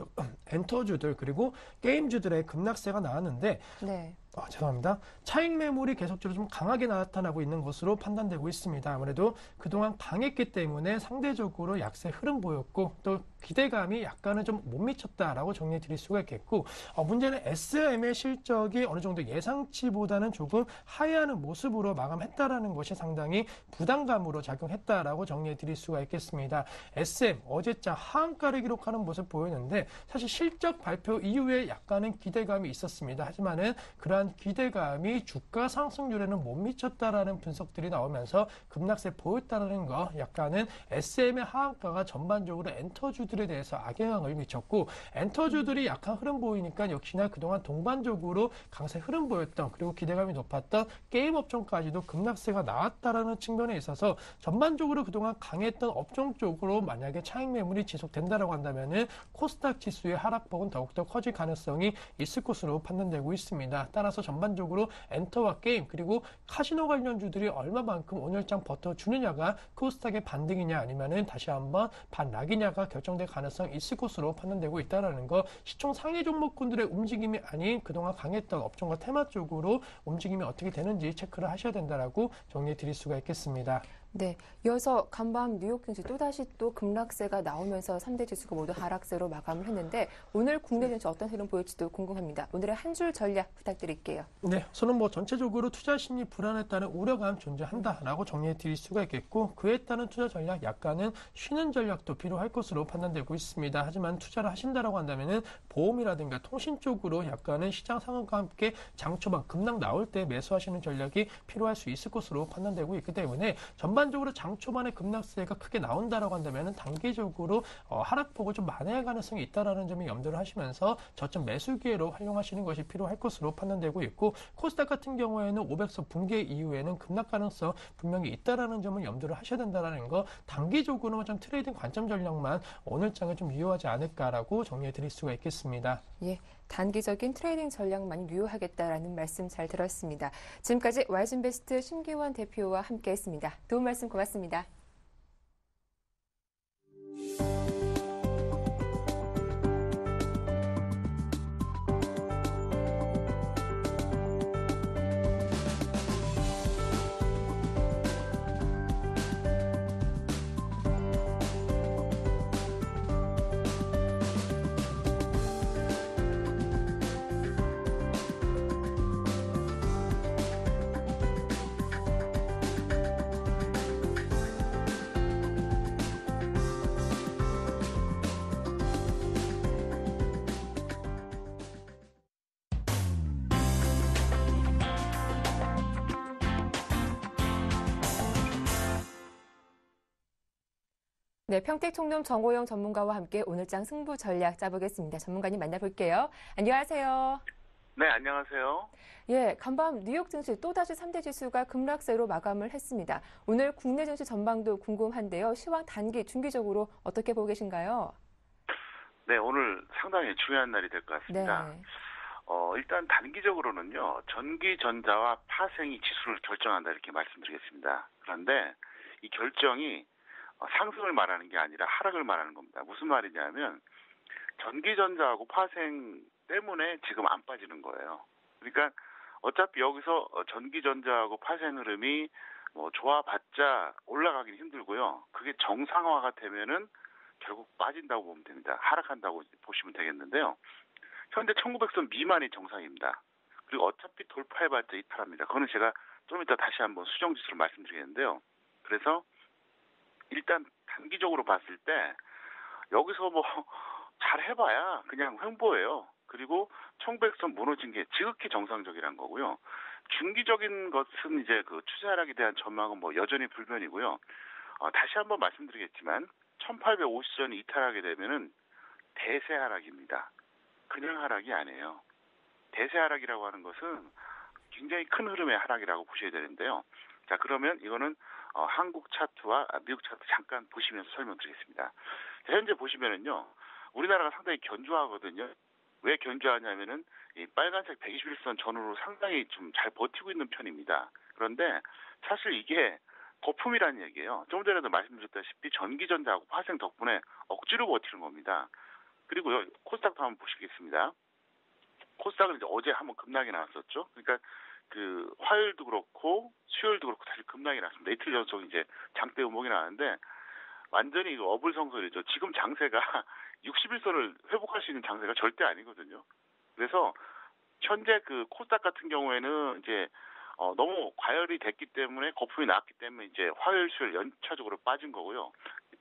엔터주들 그리고 게임주들의 급락세가 나왔는데, 죄송합니다. 차익 매물이 계속적으로 좀 강하게 나타나고 있는 것으로 판단되고 있습니다. 아무래도 그동안 강했기 때문에 상대적으로 약세 흐름 보였고, 또 기대감이 약간은 좀 못 미쳤다라고 정리해 드릴 수가 있겠고, 문제는 SM의 실적이 어느 정도 예상치보다는 조금 하회하는 모습으로 마감했다라는 것이 상당히 부담감으로 작용했다라고 정리해 드릴 수가 있겠습니다. SM 어제자 하한가를 기록하는 모습 보였는데, 사실 실적 발표 이후에 약간은 기대감이 있었습니다. 하지만은 그러한 기대감이 주가 상승률에는 못 미쳤다라는 분석들이 나오면서 급락세 보였다라는 거, 약간은 SM의 하한가가 전반적으로 엔터주들에 대해서 악영향을 미쳤고, 엔터주들이 약한 흐름 보이니까 역시나 그동안 동반적으로 강세 흐름 보였던, 그리고 기대감이 높았던 게임 업종까지도 급락세가 나왔다라는 측면에 있어서 전반적으로 그동안 강했던 업종 쪽으로 만약에 차익 매물이 지속된다라고 한다면은 코스닥 지수의 하락폭은 더욱더 커질 가능성이 있을 것으로 판단되고 있습니다. 따라서 전반적으로 엔터와 게임 그리고 카지노 관련주들이 얼마만큼 오늘장 버텨주느냐가 코스닥의 반등이냐 아니면은 다시 한번 반락이냐가 결정될 가능성이 있을 것으로 판단되고 있다는 거, 시총 상위 종목군들의 움직임이 아닌 그동안 강했던 업종과 테마 쪽으로 움직임이 어떻게 되는지 체크를 하셔야 된다라고 정리해 드릴 수가 있겠습니다. 네, 이어서 간밤 뉴욕 증시 또다시 또 급락세가 나오면서 3대 지수가 모두 하락세로 마감을 했는데, 오늘 국내 증시 어떤 흐름 보일지도 궁금합니다. 오늘의 한 줄 전략 부탁드릴게요. 네, 저는 뭐 전체적으로 투자 심리 불안에 따른 우려감 존재한다라고 정리해 드릴 수가 있겠고, 그에 따른 투자 전략 약간은 쉬는 전략도 필요할 것으로 판단되고 있습니다. 하지만 투자를 하신다라고 한다면은 보험이라든가 통신 쪽으로 약간은 시장 상황과 함께 장 초반 급락 나올 때 매수하시는 전략이 필요할 수 있을 것으로 판단되고 있기 때문에, 전반적으로 장 초반에 급락세가 크게 나온다라고 한다면 단기적으로 하락폭을 좀 만회할 가능성이 있다라는 점을 염두를 하시면서 저점 매수 기회로 활용하시는 것이 필요할 것으로 판단되고 있고, 코스닥 같은 경우에는 500선 붕괴 이후에는 급락 가능성 분명히 있다라는 점을 염두를 하셔야 된다라는 거, 단기적으로 좀 트레이딩 관점 전략만 오늘 장에 좀 유효하지 않을까라고 정리해 드릴 수가 있겠습니다. 예, 단기적인 트레이딩 전략만 유효하겠다라는 말씀 잘 들었습니다. 지금까지 와이즈인베스트 심기환 대표와 함께했습니다. 도움 말씀 고맙습니다. 네, 평택총룸 정호영 전문가와 함께 오늘장 승부 전략 짜보겠습니다. 전문가님 만나볼게요. 안녕하세요. 네, 안녕하세요. 예, 간밤 뉴욕 증시 또다시 3대 지수가 급락세로 마감을 했습니다. 오늘 국내 증시 전망도 궁금한데요. 시황 단기, 중기적으로 어떻게 보고 계신가요? 네, 오늘 상당히 중요한 날이 될 것 같습니다. 네. 일단 단기적으로는요, 전기전자와 파생이 지수를 결정한다 이렇게 말씀드리겠습니다. 그런데 이 결정이 상승을 말하는 게 아니라 하락을 말하는 겁니다. 무슨 말이냐면 전기전자하고 파생 때문에 지금 안 빠지는 거예요. 그러니까 어차피 여기서 전기전자하고 파생 흐름이 좋아봤자 올라가긴 힘들고요. 그게 정상화가 되면은 결국 빠진다고 보면 됩니다. 하락한다고 보시면 되겠는데요. 현재 1900선 미만이 정상입니다. 그리고 어차피 돌파해봤자 이탈합니다. 그거는 제가 좀 이따 다시 한번 수정지수로 말씀드리겠는데요. 그래서 일단 단기적으로 봤을 때 여기서 잘 해봐야 그냥 횡보예요. 그리고 1900선 무너진 게 지극히 정상적이란 거고요. 중기적인 것은 이제 그 추세 하락에 대한 전망은 여전히 불변이고요. 다시 한번 말씀드리겠지만 1850선이 이탈하게 되면은 대세 하락입니다. 그냥 하락이 아니에요. 대세 하락이라고 하는 것은 굉장히 큰 흐름의 하락이라고 보셔야 되는데요. 자, 그러면 이거는 한국 차트와 미국 차트 잠깐 보시면서 설명드리겠습니다. 자, 현재 보시면은요, 우리나라가 상당히 견조하거든요. 왜 견조하냐면은 이 빨간색 121선 전후로 상당히 좀 잘 버티고 있는 편입니다. 그런데 사실 이게 거품이라는 얘기예요. 좀 전에도 말씀드렸다시피 전기전자하고 파생 덕분에 억지로 버티는 겁니다. 그리고요, 코스닥도 한번 보시겠습니다. 코스닥은 이제 어제 한번 급락이 나왔었죠. 그러니까 그 화요일도 그렇고 수요일도 그렇고 다시 급락이 났습니다. 이틀 연속 이제 장대 음봉이 나왔는데 완전히 이거 어불성설이죠. 지금 장세가 60일선을 회복할 수 있는 장세가 절대 아니거든요. 그래서 현재 그 코스닥 같은 경우에는 이제 너무 과열이 됐기 때문에 거품이 나왔기 때문에 이제 화요일 수요일 연차적으로 빠진 거고요.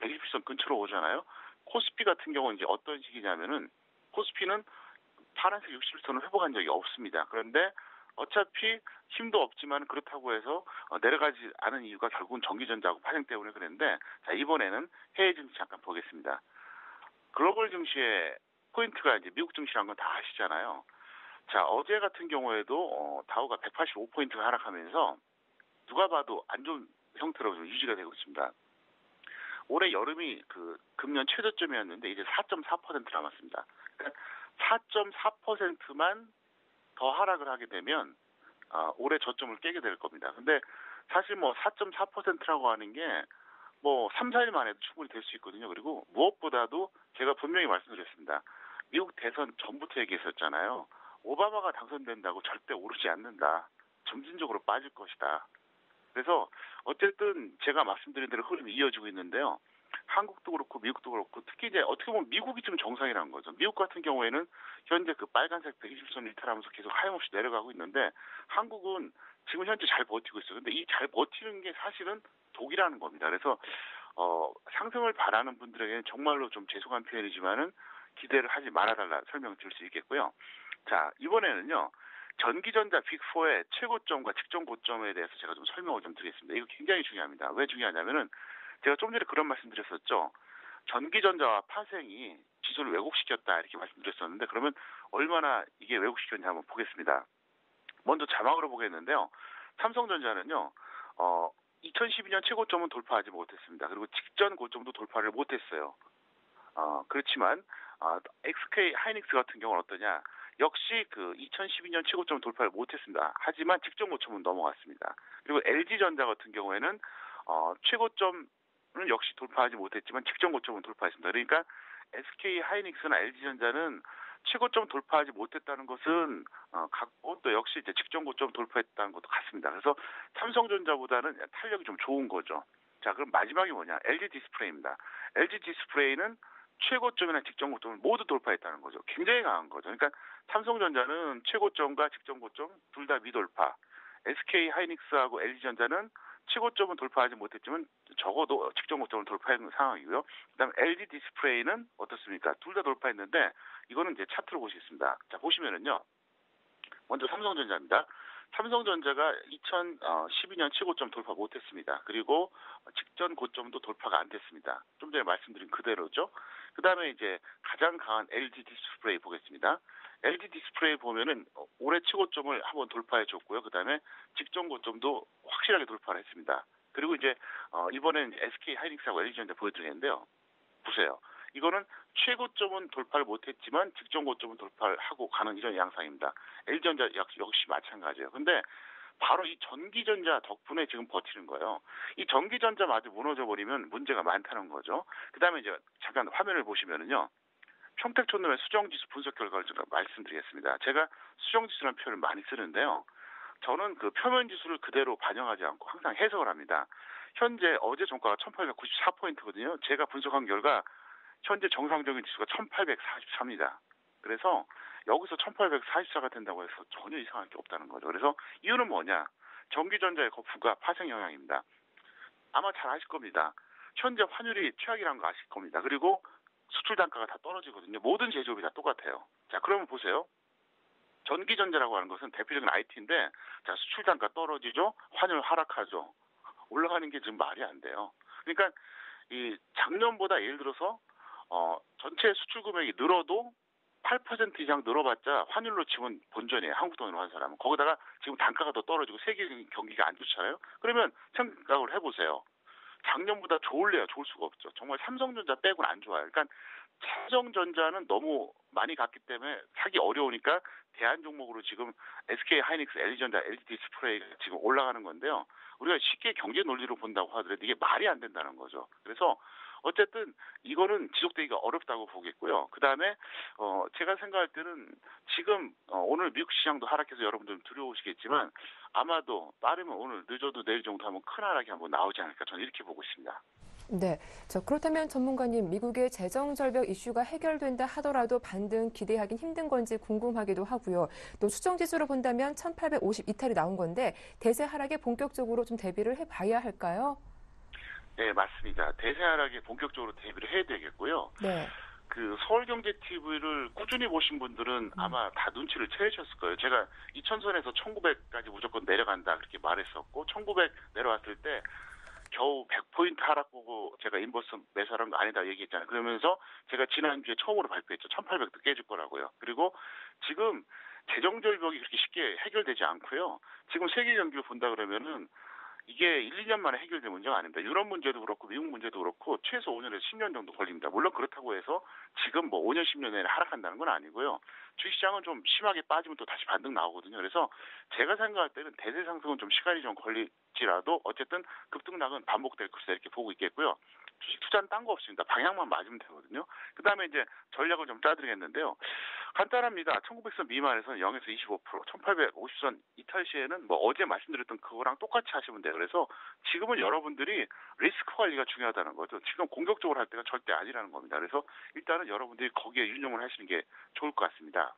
120선 근처로 오잖아요. 코스피 같은 경우는 이제 어떤 식이냐면은 코스피는 파란색 60일선을 회복한 적이 없습니다. 그런데 어차피 힘도 없지만 그렇다고 해서 내려가지 않은 이유가 결국은 전기전자하고 파생 때문에 그랬는데, 자, 이번에는 해외 증시 잠깐 보겠습니다. 글로벌 증시의 포인트가 이제 미국 증시란 건 다 아시잖아요. 자, 어제 같은 경우에도 다우가 185포인트가 하락하면서 누가 봐도 안 좋은 형태로 좀 유지가 되고 있습니다. 올해 여름이 그 금년 최저점이었는데 이제 4.4% 남았습니다. 그러니까 4.4%만 더 하락을 하게 되면 올해 저점을 깨게 될 겁니다. 근데 사실 4.4%라고 하는 게 3, 4일 만에도 충분히 될 수 있거든요. 그리고 무엇보다도 제가 분명히 말씀드렸습니다. 미국 대선 전부터 얘기했었잖아요. 오바마가 당선된다고 절대 오르지 않는다. 점진적으로 빠질 것이다. 그래서 어쨌든 제가 말씀드린 대로 흐름이 이어지고 있는데요. 한국도 그렇고 미국도 그렇고 특히 이제 어떻게 보면 미국이 좀 정상이라는 거죠. 미국 같은 경우에는 현재 그 빨간색 120선 이탈하면서 계속 하염없이 내려가고 있는데 한국은 지금 현재 잘 버티고 있어요. 근데 이 잘 버티는 게 사실은 독이라는 겁니다. 그래서 상승을 바라는 분들에게는 정말로 좀 죄송한 표현이지만은 기대를 하지 말아달라 설명드릴 수 있겠고요. 자, 이번에는요. 전기전자 빅4의 최고점과 직전 고점에 대해서 제가 좀 설명을 좀 드리겠습니다. 이거 굉장히 중요합니다. 왜 중요하냐면은 제가 좀 전에 그런 말씀 드렸었죠. 전기전자와 파생이 지수를 왜곡시켰다 이렇게 말씀드렸었는데 그러면 얼마나 이게 왜곡시켰는지 한번 보겠습니다. 먼저 자막으로 보겠는데요. 삼성전자는요. 2012년 최고점은 돌파하지 못했습니다. 그리고 직전 고점도 돌파를 못했어요. 그렇지만 SK 하이닉스 같은 경우는 어떠냐? 역시 그 2012년 최고점 돌파를 못했습니다. 하지만 직전 고점은 넘어갔습니다. 그리고 LG전자 같은 경우에는 최고점은 역시 돌파하지 못했지만 직전 고점은 돌파했습니다. 그러니까 SK 하이닉스나 LG전자는 최고점 돌파하지 못했다는 것은 같고 또 역시 이제 직전 고점 돌파했다는 것도 같습니다. 그래서 삼성전자보다는 탄력이 좀 좋은 거죠. 자, 그럼 마지막이 뭐냐? LG 디스플레이입니다. LG 디스플레이는 최고점이나 직전 고점을 모두 돌파했다는 거죠. 굉장히 강한 거죠. 그러니까 삼성전자는 최고점과 직전 고점 둘 다 미돌파. SK 하이닉스하고 LG전자는 최고점은 돌파하지 못했지만 적어도 직전 고점을 돌파한 상황이고요. 그다음에 LG 디스플레이는 어떻습니까? 둘 다 돌파했는데 이거는 이제 차트로 보시겠습니다. 자, 보시면은요. 먼저 삼성전자입니다. 삼성전자가 2012년 최고점 돌파 못했습니다. 그리고 직전 고점도 돌파가 안 됐습니다. 좀 전에 말씀드린 그대로죠. 그 다음에 이제 가장 강한 LG 디스플레이 보겠습니다. LG 디스플레이 보면은 올해 최고점을 한번 돌파해 줬고요. 그 다음에 직전 고점도 확실하게 돌파를 했습니다. 그리고 이제 이번에는 SK 하이닉스하고 LG전자 보여드리는데요. 보세요. 이거는 최고점은 돌파를 못했지만 직전 고점은 돌파를 하고 가는 이런 양상입니다. LG전자 역시 마찬가지예요. 근데 바로 이 전기전자 덕분에 지금 버티는 거예요. 이 전기전자마저 무너져 버리면 문제가 많다는 거죠. 그다음에 이제 잠깐 화면을 보시면은요. 평택촌놈의 수정지수 분석 결과를 제가 말씀드리겠습니다. 제가 수정지수라는 표현을 많이 쓰는데요. 저는 그 표면지수를 그대로 반영하지 않고 항상 해석을 합니다. 현재 어제 종가가 1894포인트거든요. 제가 분석한 결과 현재 정상적인 지수가 1844입니다. 그래서 여기서 1844가 된다고 해서 전혀 이상할 게 없다는 거죠. 그래서 이유는 뭐냐? 전기전자의 거푸가 파생 영향입니다. 아마 잘 아실 겁니다. 현재 환율이 최악이라는 거 아실 겁니다. 그리고 수출 단가가 다 떨어지거든요. 모든 제조업이 다 똑같아요. 자, 그러면 보세요. 전기전자라고 하는 것은 대표적인 IT인데, 자, 수출 단가 떨어지죠? 환율 하락하죠? 올라가는 게 지금 말이 안 돼요. 그러니까 이 작년보다 예를 들어서 전체 수출 금액이 늘어도 8% 이상 늘어봤자 환율로 치면 본전이에요. 한국 돈으로 한 사람은. 거기다가 지금 단가가 더 떨어지고 세계 경기가 안 좋잖아요. 그러면 생각을 해보세요. 작년보다 좋을래요? 좋을 수가 없죠. 정말 삼성전자 빼고는 안 좋아요. 그러니까 삼성전자는 너무 많이 갔기 때문에 사기 어려우니까 대안 종목으로 지금 SK 하이닉스, LG전자, LG 디스플레이가 지금 올라가는 건데요. 우리가 쉽게 경제 논리로 본다고 하더라도 이게 말이 안 된다는 거죠. 그래서 어쨌든 이거는 지속되기가 어렵다고 보겠고요. 그다음에 제가 생각할 때는 지금 오늘 미국 시장도 하락해서 여러분들은 두려우시겠지만 아마도 빠르면 오늘 늦어도 내일 정도 하면 큰 하락이 한번 나오지 않을까 저는 이렇게 보고 있습니다. 네. 그렇다면 전문가님, 미국의 재정 절벽 이슈가 해결된다 하더라도 반등 기대하긴 힘든 건지 궁금하기도 하고요. 또 수정지수로 본다면 1850 이탈이 나온 건데 대세 하락에 본격적으로 좀 대비를 해봐야 할까요? 네, 맞습니다. 대세 하락에 본격적으로 대비를 해야 되겠고요. 네. 그 서울경제TV를 꾸준히 보신 분들은 아마 다 눈치를 채우셨을 거예요. 제가 2000선에서 1900까지 무조건 내려간다 그렇게 말했었고 1900 내려왔을 때 겨우 100포인트 하락 보고 제가 인버스 매수하는 거 아니다 얘기했잖아요. 그러면서 제가 지난주에 처음으로 발표했죠. 1800도 깨질 거라고요. 그리고 지금 재정절벽이 그렇게 쉽게 해결되지 않고요. 지금 세계 경기를 본다 그러면은 이게 1, 2년 만에 해결될 문제가 아닙니다. 유럽 문제도 그렇고 미국 문제도 그렇고 최소 5년에서 10년 정도 걸립니다. 물론 그렇다고 해서 지금 뭐 5년, 10년 내내 하락한다는 건 아니고요. 주식시장은 좀 심하게 빠지면 또 다시 반등 나오거든요. 그래서 제가 생각할 때는 대세 상승은 좀 시간이 좀 걸릴지라도 어쨌든 급등락은 반복될 것이다 이렇게 보고 있겠고요. 주식 투자는 딴 거 없습니다. 방향만 맞으면 되거든요. 그 다음에 이제 전략을 좀 짜드리겠는데요. 간단합니다. 1900선 미만에서는 0에서 25%, 1850선 이탈 시에는 뭐 어제 말씀드렸던 그거랑 똑같이 하시면 돼요. 그래서 지금은 여러분들이 리스크 관리가 중요하다는 거죠. 지금 공격적으로 할 때가 절대 아니라는 겁니다. 그래서 일단은 여러분들이 거기에 윤영을 하시는 게 좋을 것 같습니다.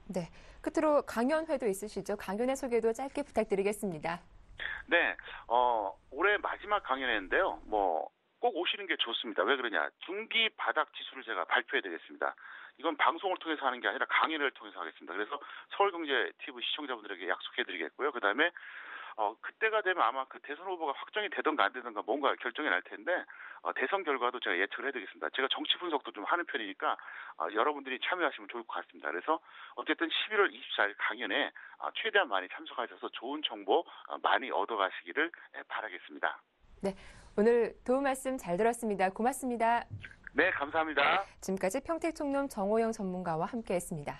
네. 끝으로 강연회도 있으시죠? 강연회 소개도 짧게 부탁드리겠습니다. 네. 올해 마지막 강연회인데요. 꼭 오시는 게 좋습니다. 왜 그러냐. 중기 바닥 지수를 제가 발표해 드리겠습니다. 이건 방송을 통해서 하는 게 아니라 강연을 통해서 하겠습니다. 그래서 서울경제TV 시청자분들에게 약속해 드리겠고요. 그 다음에 그때가 되면 아마 그 대선 후보가 확정이 되든가 안 되든가 뭔가 결정이 날 텐데 대선 결과도 제가 예측을 해드리겠습니다. 제가 정치 분석도 좀 하는 편이니까 여러분들이 참여하시면 좋을 것 같습니다. 그래서 어쨌든 11월 24일 강연에 최대한 많이 참석하셔서 좋은 정보 많이 얻어가시기를 바라겠습니다. 네, 오늘 도움 말씀 잘 들었습니다. 고맙습니다. 네, 감사합니다. 지금까지 평택총론 정호영 전문가와 함께했습니다.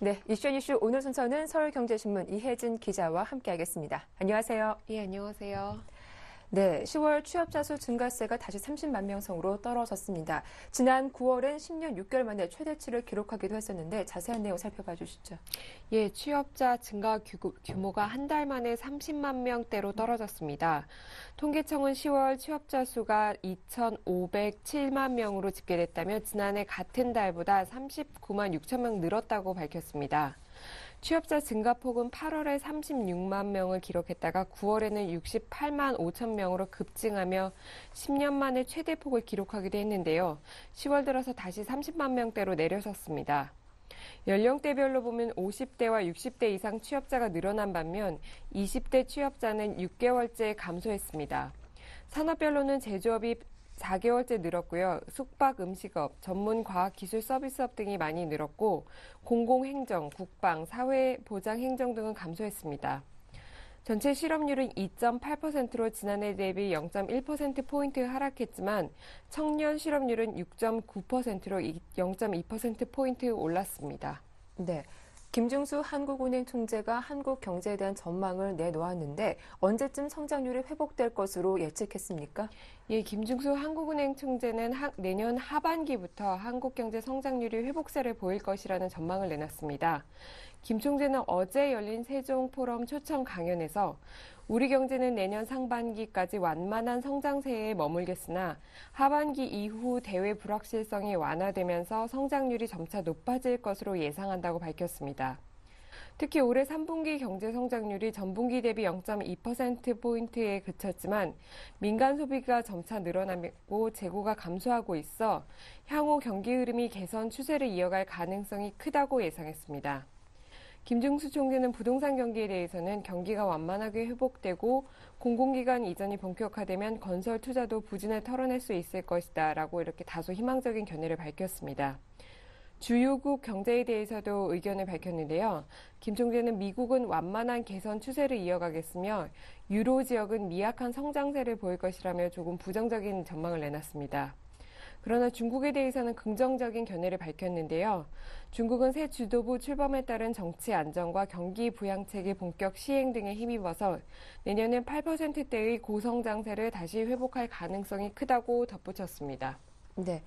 네, 이슈 오늘 순서는 서울경제신문 이혜진 기자와 함께하겠습니다. 안녕하세요. 예, 안녕하세요. 네, 10월 취업자 수 증가세가 다시 30만 명 선으로 떨어졌습니다. 지난 9월엔 10년 6개월 만에 최대치를 기록하기도 했었는데 자세한 내용 살펴봐 주시죠. 예, 취업자 증가 규모가 한 달 만에 30만 명대로 떨어졌습니다. 통계청은 10월 취업자 수가 2,507만 명으로 집계됐다며 지난해 같은 달보다 39만 6천 명 늘었다고 밝혔습니다. 취업자 증가폭은 8월에 36만 명을 기록했다가 9월에는 68만 5천 명으로 급증하며 10년 만에 최대폭을 기록하기도 했는데요. 10월 들어서 다시 30만 명대로 내려섰습니다. 연령대별로 보면 50대와 60대 이상 취업자가 늘어난 반면 20대 취업자는 6개월째 감소했습니다. 산업별로는 제조업이 4개월째 늘었고요. 숙박, 음식업, 전문 과학 기술 서비스업 등이 많이 늘었고 공공행정, 국방, 사회보장행정 등은 감소했습니다. 전체 실업률은 2.8%로 지난해 대비 0.1%포인트 하락했지만 청년 실업률은 6.9%로 0.2%포인트 올랐습니다. 네. 김중수 한국은행 총재가 한국 경제에 대한 전망을 내놓았는데 언제쯤 성장률이 회복될 것으로 예측했습니까? 예, 김중수 한국은행 총재는 내년 하반기부터 한국 경제 성장률이 회복세를 보일 것이라는 전망을 내놨습니다. 김 총재는 어제 열린 세종 포럼 초청 강연에서 우리 경제는 내년 상반기까지 완만한 성장세에 머물겠으나 하반기 이후 대외 불확실성이 완화되면서 성장률이 점차 높아질 것으로 예상한다고 밝혔습니다. 특히 올해 3분기 경제 성장률이 전분기 대비 0.2%포인트에 그쳤지만 민간 소비가 점차 늘어나고 재고가 감소하고 있어 향후 경기 흐름이 개선 추세를 이어갈 가능성이 크다고 예상했습니다. 김중수 총재는 부동산 경기에 대해서는 경기가 완만하게 회복되고 공공기관 이전이 본격화되면 건설 투자도 부진을 털어낼 수 있을 것이다 라고 이렇게 다소 희망적인 견해를 밝혔습니다. 주요국 경제에 대해서도 의견을 밝혔는데요. 김 총재는 미국은 완만한 개선 추세를 이어가겠으며 유로 지역은 미약한 성장세를 보일 것이라며 조금 부정적인 전망을 내놨습니다. 그러나 중국에 대해서는 긍정적인 견해를 밝혔는데요. 중국은 새 지도부 출범에 따른 정치 안정과 경기 부양책의 본격 시행 등에 힘입어서 내년엔 8%대의 고성장세를 다시 회복할 가능성이 크다고 덧붙였습니다. 네.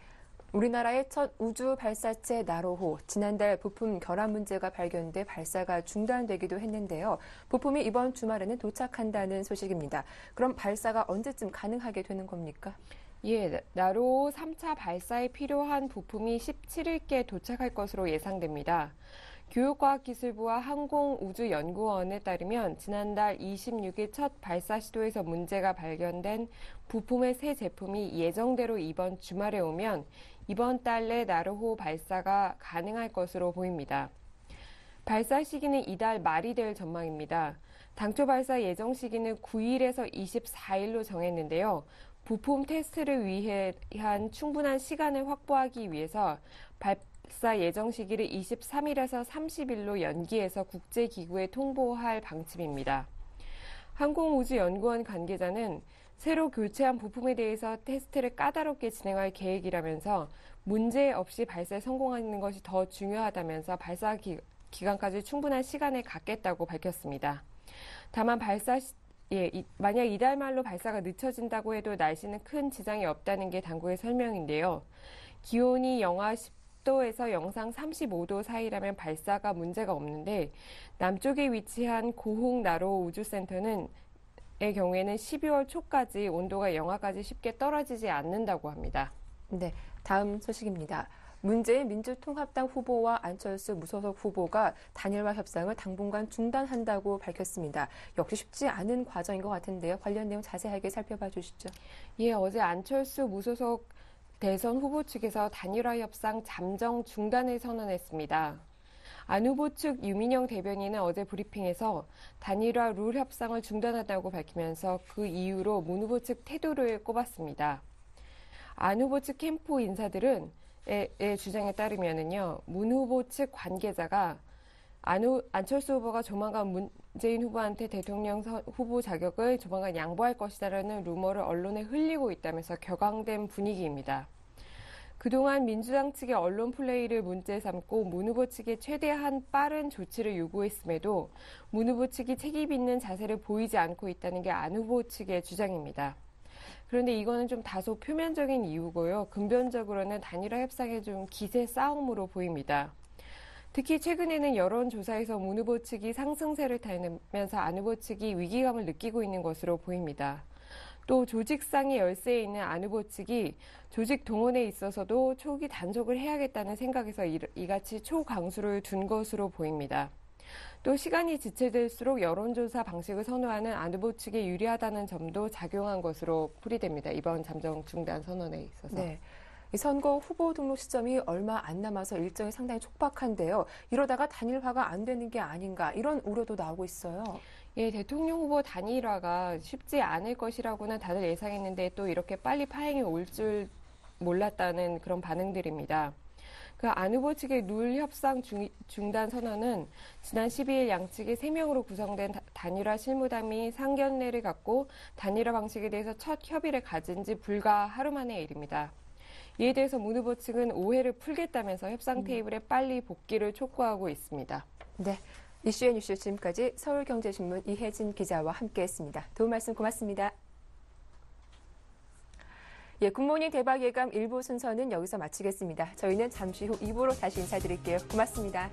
우리나라의 첫 우주 발사체 나로호, 지난달 부품 결함 문제가 발견돼 발사가 중단되기도 했는데요. 부품이 이번 주말에는 도착한다는 소식입니다. 그럼 발사가 언제쯤 가능하게 되는 겁니까? 예, 나로호 3차 발사에 필요한 부품이 17일께 도착할 것으로 예상됩니다. 교육과학기술부와 항공우주연구원에 따르면 지난달 26일 첫 발사 시도에서 문제가 발견된 부품의 새 제품이 예정대로 이번 주말에 오면 이번 달 내 나로호 발사가 가능할 것으로 보입니다. 발사 시기는 이달 말이 될 전망입니다. 당초 발사 예정 시기는 9일에서 24일로 정했는데요. 부품 테스트를 위한 충분한 시간을 확보하기 위해서 발사 예정 시기를 23일에서 30일로 연기해서 국제기구에 통보할 방침입니다. 항공우주연구원 관계자는 새로 교체한 부품에 대해서 테스트를 까다롭게 진행할 계획이라면서 문제 없이 발사에 성공하는 것이 더 중요하다면서 발사 기간까지 충분한 시간을 갖겠다고 밝혔습니다. 다만 만약 이달 말로 발사가 늦춰진다고 해도 날씨는 큰 지장이 없다는 게 당국의 설명인데요. 기온이 영하 10도에서 영상 35도 사이라면 발사가 문제가 없는데 남쪽에 위치한 고흥 나로 우주센터는 의 경우에는 12월 초까지 온도가 영하까지 쉽게 떨어지지 않는다고 합니다. 네, 다음 소식입니다. 문재인 민주통합당 후보와 안철수 무소속 후보가 단일화 협상을 당분간 중단한다고 밝혔습니다. 역시 쉽지 않은 과정인 것 같은데요. 관련 내용 자세하게 살펴봐 주시죠. 예, 어제 안철수 무소속 대선 후보 측에서 단일화 협상 잠정 중단을 선언했습니다. 안 후보 측 유민영 대변인은 어제 브리핑에서 단일화 룰 협상을 중단한다고 밝히면서 그 이유로 문 후보 측 태도를 꼽았습니다. 안 후보 측 캠프 인사들은 의 주장에 따르면은요, 문 후보 측 관계자가 안철수 후보가 조만간 문재인 후보한테 대통령 후보 자격을 조만간 양보할 것이다라는 루머를 언론에 흘리고 있다면서 격앙된 분위기입니다. 그동안 민주당 측의 언론 플레이를 문제 삼고 문 후보 측에 최대한 빠른 조치를 요구했음에도 문 후보 측이 책임 있는 자세를 보이지 않고 있다는 게 안 후보 측의 주장입니다. 그런데 이거는 좀 다소 표면적인 이유고요. 근본적으로는 단일화 협상의 좀 기세 싸움으로 보입니다. 특히 최근에는 여론조사에서 문 후보 측이 상승세를 타면서 안 후보 측이 위기감을 느끼고 있는 것으로 보입니다. 또 조직상의 열세에 있는 안 후보 측이 조직 동원에 있어서도 초기 단속을 해야겠다는 생각에서 이같이 초강수를 둔 것으로 보입니다. 또 시간이 지체될수록 여론조사 방식을 선호하는 안 후보 측에 유리하다는 점도 작용한 것으로 풀이됩니다. 이번 잠정 중단 선언에 있어서. 네. 이 선거 후보 등록 시점이 얼마 안 남아서 일정이 상당히 촉박한데요. 이러다가 단일화가 안 되는 게 아닌가 이런 우려도 나오고 있어요. 예, 대통령 후보 단일화가 쉽지 않을 것이라고는 다들 예상했는데 또 이렇게 빨리 파행이 올 줄 몰랐다는 그런 반응들입니다. 그 안 후보 측의 룰 협상 중단 선언은 지난 12일 양측이 3명으로 구성된 단일화 실무담이 상견례를 갖고 단일화 방식에 대해서 첫 협의를 가진 지 불과 하루 만의 일입니다. 이에 대해서 문 후보 측은 오해를 풀겠다면서 협상 테이블에 빨리 복귀를 촉구하고 있습니다. 네, 이슈의 뉴스 지금까지 서울경제신문 이혜진 기자와 함께했습니다. 도움 말씀 고맙습니다. 예, 굿모닝 대박 예감 1부 순서는 여기서 마치겠습니다. 저희는 잠시 후 2부로 다시 인사드릴게요. 고맙습니다.